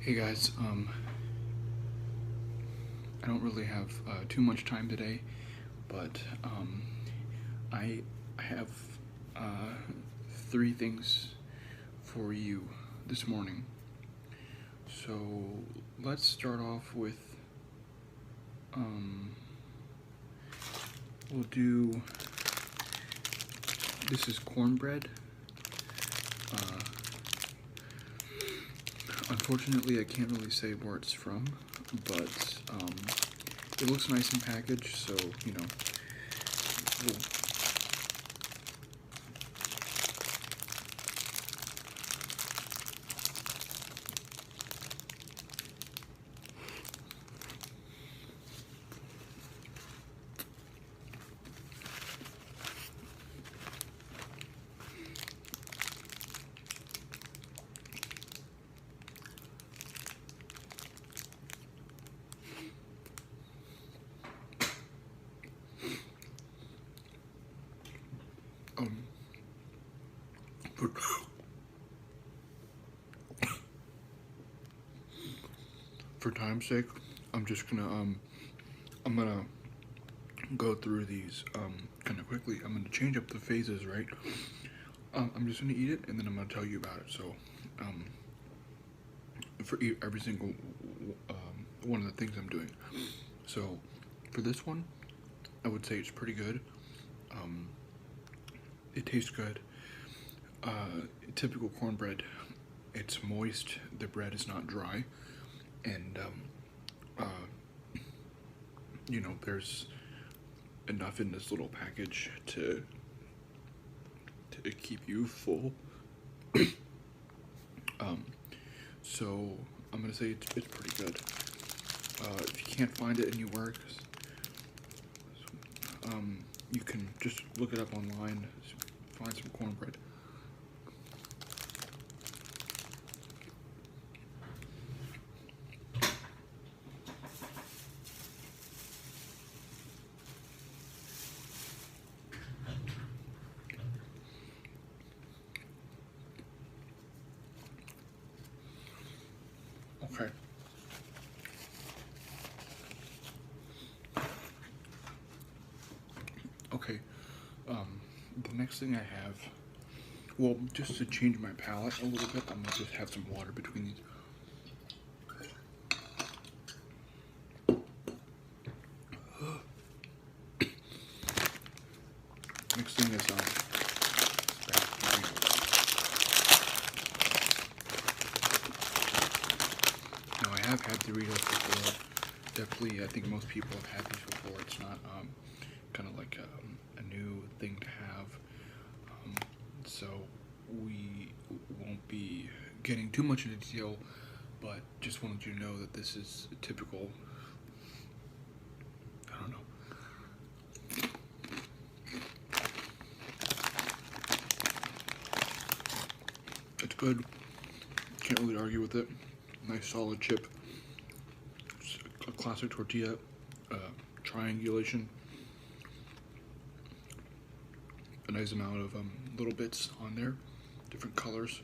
Hey guys, I don't really have too much time today, but I have three things for you this morning. So let's start off with we'll do, this is cornbread. Unfortunately, I can't really say where it's from, but it looks nice in package, so you know, we'll, for, for time's sake, I'm just gonna I'm gonna go through these kind of quickly. I'm gonna change up the phases, right? I'm just gonna eat it and then I'm gonna tell you about it. So for every single one of the things I'm doing. So for this one, I would say it's pretty good. It tastes good. Typical cornbread, it's moist, the bread is not dry, and you know, there's enough in this little package to keep you full. So I'm gonna say it's pretty good. If you can't find it anywhere, you can just look it up online, find some cornbread. Okay. Okay. The next thing I have, well, just to change my palate a little bit, I'm gonna just have some water between these. Next thing is now I have had Doritos before. Definitely, I think most people have had these before. It's not kind of like a new thing to have. So we won't be getting too much into detail, but just wanted you to know that this is a typical, I don't know. It's good. Can't really argue with it. Nice solid chip. It's a classic tortilla, triangulation. A nice amount of little bits on there, different colors.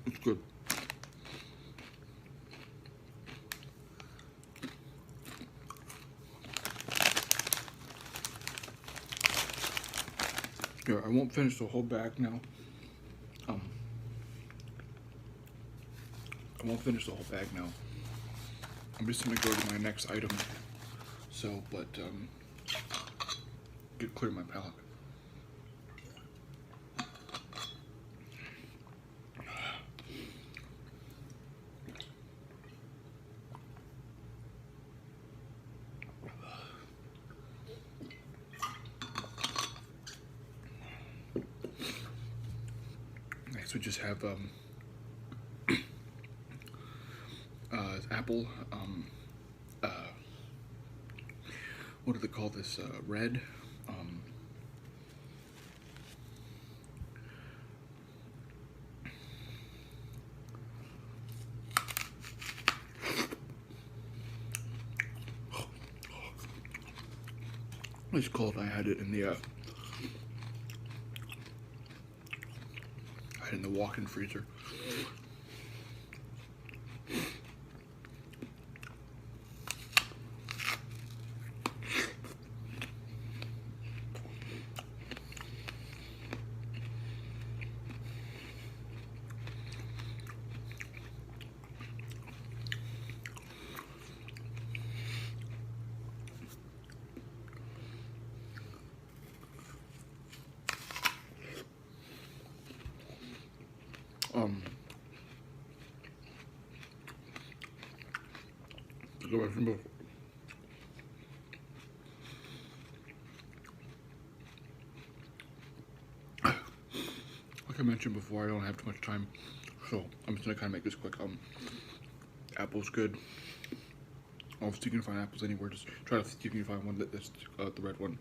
It's good. Yeah, I won't finish the whole bag now. I won't finish the whole bag now. I'm just gonna go to my next item. So, but clear my palate. guess we just have apple. What do they call this? Red. It's cold. I had it in the walk-in freezer. To go back from before. Like I mentioned before, I don't have too much time, so I'm just gonna kind of make this quick. Apple's good. Obviously, you can find apples anywhere. Just try to see if you can find one that's the red one.